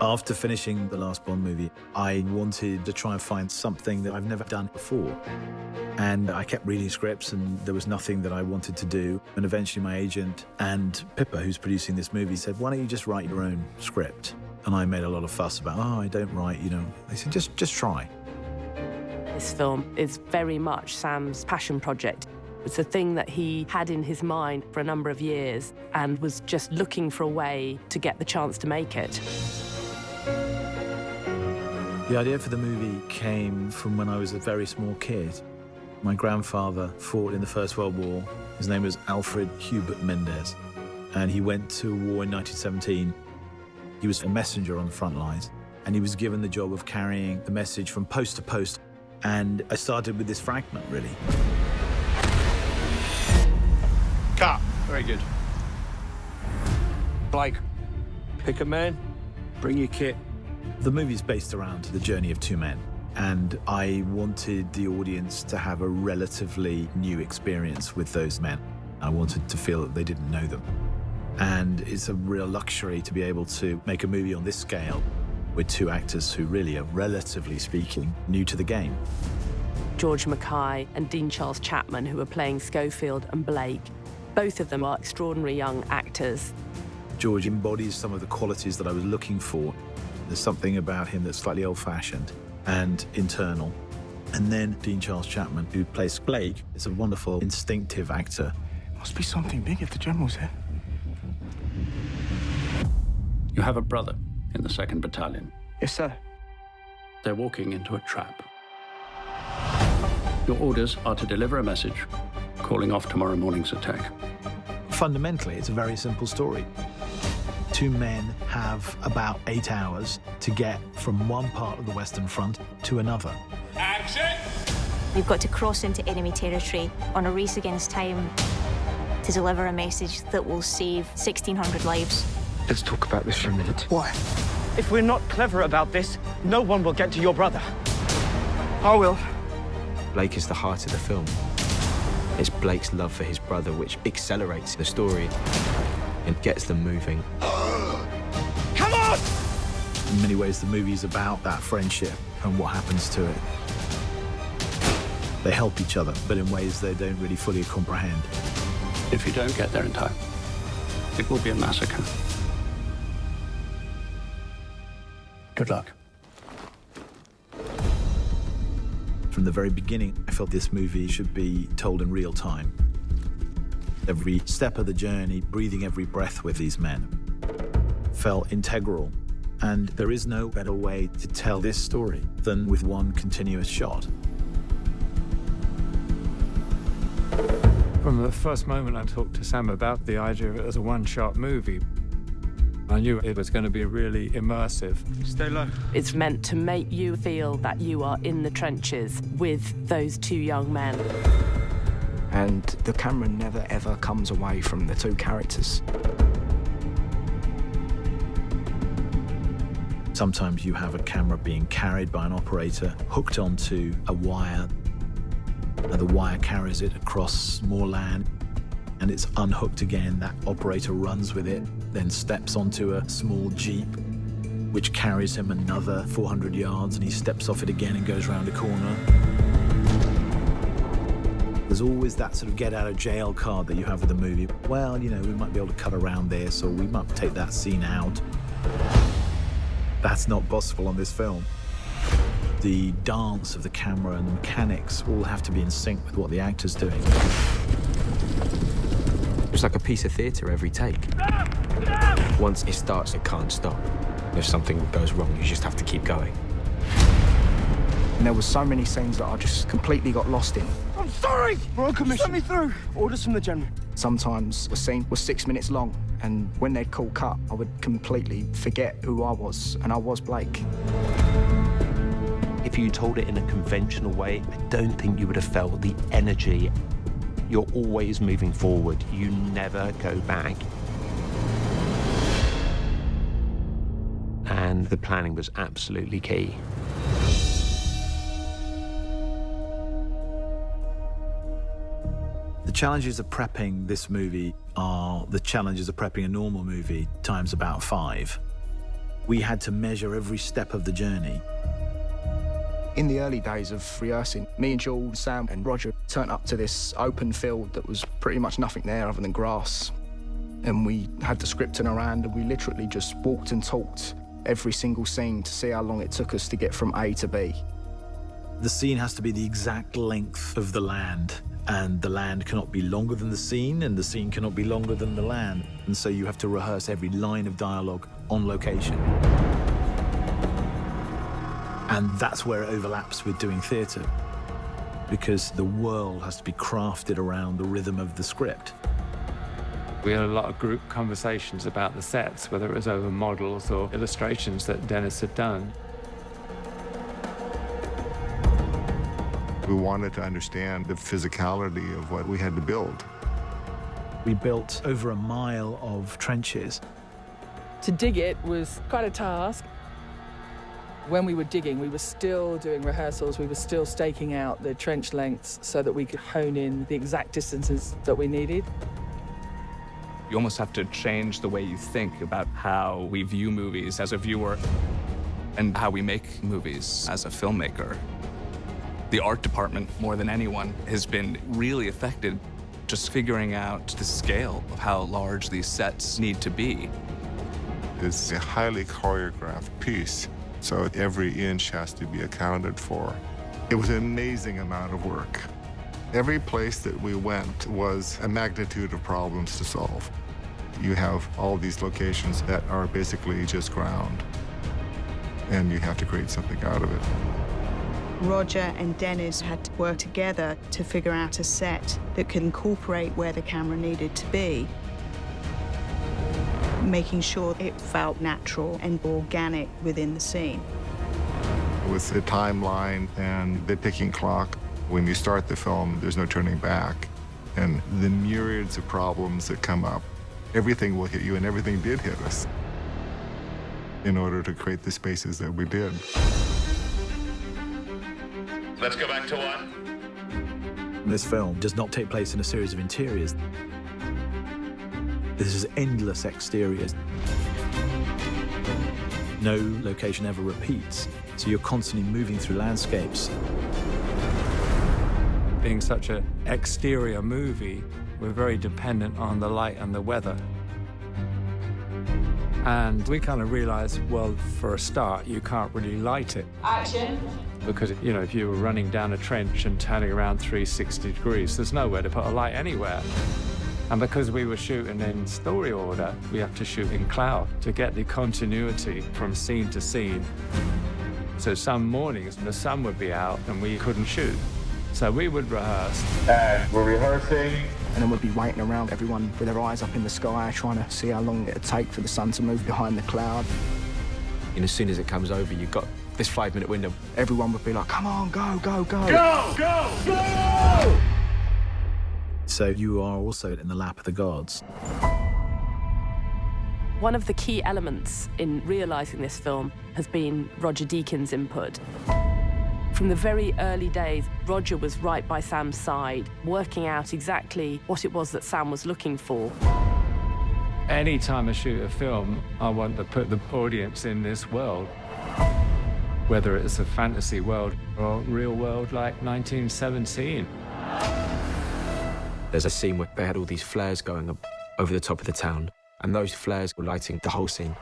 After finishing the last Bond movie, I wanted to try and find something that I've never done before. And I kept reading scripts and there was nothing that I wanted to do. And eventually my agent and Pippa, who's producing this movie, said, why don't you just write your own script? And I made a lot of fuss about, I don't write, They said, just try. This film is very much Sam's passion project. It's a thing that he had in his mind for a number of years and was just looking for a way to get the chance to make it. The idea for the movie came from when I was a very small kid. My grandfather fought in the First World War. His name was Alfred Hubert Mendez, and he went to war in 1917. He was a messenger on the front lines, and he was given the job of carrying the message from post to post. And I started with this fragment, really. Cut. Very good. Blake, pick a man, bring your kit. The movie's based around the journey of two men, and I wanted the audience to have a relatively new experience with those men. I wanted to feel that they didn't know them. And it's a real luxury to be able to make a movie on this scale with two actors who really are, relatively speaking, new to the game. George Mackay and Dean Charles Chapman, who are playing Schofield and Blake, both of them are extraordinary young actors. George embodies some of the qualities that I was looking for. There's something about him that's slightly old-fashioned and internal. And then Dean Charles Chapman, who plays Blake, is a wonderful, instinctive actor. Must be something big if the General's here. You have a brother in the 2nd Battalion. Yes, sir. They're walking into a trap. Your orders are to deliver a message calling off tomorrow morning's attack. Fundamentally, it's a very simple story. Two men have about 8 hours to get from one part of the Western Front to another. Action! We've got to cross into enemy territory on a race against time to deliver a message that will save 1,600 lives. Let's talk about this for a minute. Why? If we're not clever about this, no one will get to your brother. I will. Blake is the heart of the film. It's Blake's love for his brother which accelerates the story and gets them moving. Come on! In many ways, the movie's about that friendship and what happens to it. They help each other, but in ways they don't really fully comprehend. If you don't get there in time, it will be a massacre. Good luck. From the very beginning, I felt this movie should be told in real time. Every step of the journey, breathing every breath with these men, felt integral. And there is no better way to tell this story than with one continuous shot. From the first moment I talked to Sam about the idea of it as a one-shot movie, I knew it was going to be really immersive. Stay low. It's meant to make you feel that you are in the trenches with those two young men. And the camera never ever comes away from the two characters. Sometimes you have a camera being carried by an operator, hooked onto a wire, and the wire carries it across more land, and it's unhooked again. That operator runs with it, then steps onto a small Jeep, which carries him another 400 yards, and he steps off it again and goes round a corner. There's always that sort of get-out-of-jail card that you have with the movie. Well, we might be able to cut around this, or we might take that scene out. That's not possible on this film. The dance of the camera and the mechanics all have to be in sync with what the actor's doing. It's like a piece of theatre every take. Once it starts, it can't stop. If something goes wrong, you just have to keep going. And there were so many scenes that I just completely got lost in. I'm sorry! We're on commission. Let me through. Orders from the General. Sometimes a scene was 6 minutes long, and when they'd call cut, I would completely forget who I was, and I was Blake. If you told it in a conventional way, I don't think you would have felt the energy. You're always moving forward. You never go back. And the planning was absolutely key. The challenges of prepping this movie are the challenges of prepping a normal movie times about 5. We had to measure every step of the journey. In the early days of rehearsing, me and Jules, Sam and Roger turned up to this open field that was pretty much nothing there other than grass. And we had the script in our hand and we literally just walked and talked every single scene to see how long it took us to get from A to B. The scene has to be the exact length of the land, and the land cannot be longer than the scene, and the scene cannot be longer than the land. And so you have to rehearse every line of dialogue on location. And that's where it overlaps with doing theatre, because the world has to be crafted around the rhythm of the script. We had a lot of group conversations about the sets, whether it was over models or illustrations that Dennis had done. We wanted to understand the physicality of what we had to build. We built over a mile of trenches. To dig it was quite a task. When we were digging, we were still doing rehearsals, we were still staking out the trench lengths so that we could hone in the exact distances that we needed. You almost have to change the way you think about how we view movies as a viewer and how we make movies as a filmmaker. The art department, more than anyone, has been really affected just figuring out the scale of how large these sets need to be. It's a highly choreographed piece, so every inch has to be accounted for. It was an amazing amount of work. Every place that we went was a magnitude of problems to solve. You have all these locations that are basically just ground, and you have to create something out of it. Roger and Dennis had to work together to figure out a set that could incorporate where the camera needed to be, making sure it felt natural and organic within the scene. With the timeline and the ticking clock, when you start the film, there's no turning back. And the myriads of problems that come up, everything will hit you, and everything did hit us in order to create the spaces that we did. Let's go back to one. This film does not take place in a series of interiors. This is endless exteriors. No location ever repeats, so you're constantly moving through landscapes. Being such an exterior movie, we're very dependent on the light and the weather. And we kind of realized, well, for a start, you can't really light it. Action. Because, you know, if you were running down a trench and turning around 360 degrees, there's nowhere to put a light anywhere. And because we were shooting in story order, we have to shoot in cloud to get the continuity from scene to scene. So some mornings the sun would be out and we couldn't shoot. So we would rehearse. And we're rehearsing. And then we'd be waiting around, everyone with their eyes up in the sky, trying to see how long it would take for the sun to move behind the cloud. And as soon as it comes over, you've got this 5-minute window. Everyone would be like, come on, go, go, go. Go, go, go! So you are also in the lap of the gods. One of the key elements in realising this film has been Roger Deakins' input. From the very early days, Roger was right by Sam's side, working out exactly what it was that Sam was looking for. Anytime I shoot a film, I want to put the audience in this world. Whether it's a fantasy world or a real world like 1917. There's a scene where they had all these flares going up over the top of the town, and those flares were lighting the whole scene.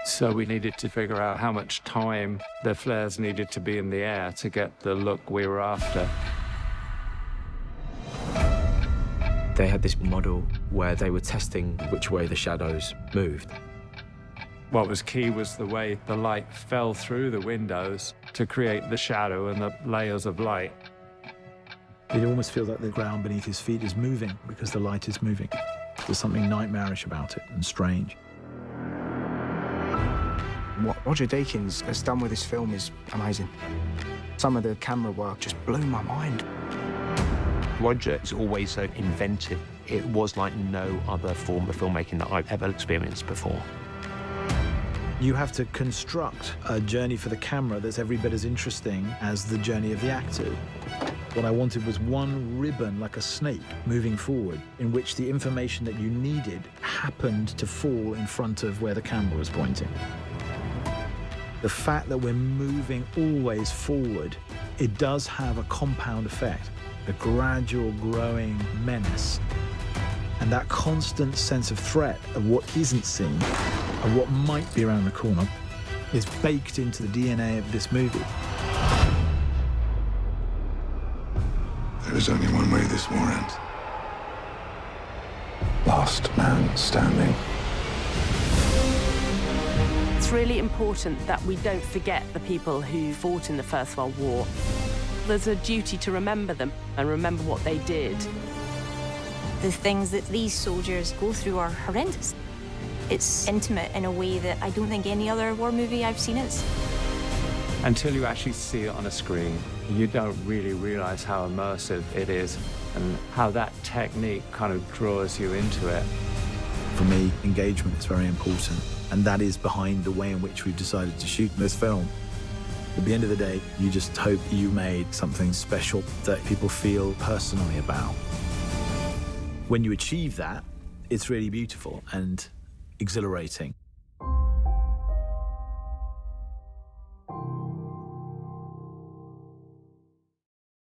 So we needed to figure out how much time the flares needed to be in the air to get the look we were after. They had this model where they were testing which way the shadows moved. What was key was the way the light fell through the windows to create the shadow and the layers of light. It almost feels like the ground beneath his feet is moving because the light is moving. There's something nightmarish about it and strange. What Roger Deakins has done with this film is amazing. Some of the camera work just blew my mind. Roger is always so inventive. It was like no other form of filmmaking that I've ever experienced before. You have to construct a journey for the camera that's every bit as interesting as the journey of the actor. What I wanted was one ribbon, like a snake, moving forward, in which the information that you needed happened to fall in front of where the camera was pointing. The fact that we're moving always forward, it does have a compound effect, a gradual growing menace. And that constant sense of threat of what isn't seen, of what might be around the corner, is baked into the DNA of this movie. There is only one way this war ends. Last man standing. It's really important that we don't forget the people who fought in the First World War. There's a duty to remember them and remember what they did. The things that these soldiers go through are horrendous. It's intimate in a way that I don't think any other war movie I've seen is. Until you actually see it on a screen, you don't really realize how immersive it is and how that technique kind of draws you into it. For me, engagement is very important, and that is behind the way in which we've decided to shoot this film. At the end of the day, you just hope you made something special that people feel personally about. When you achieve that, it's really beautiful and exhilarating.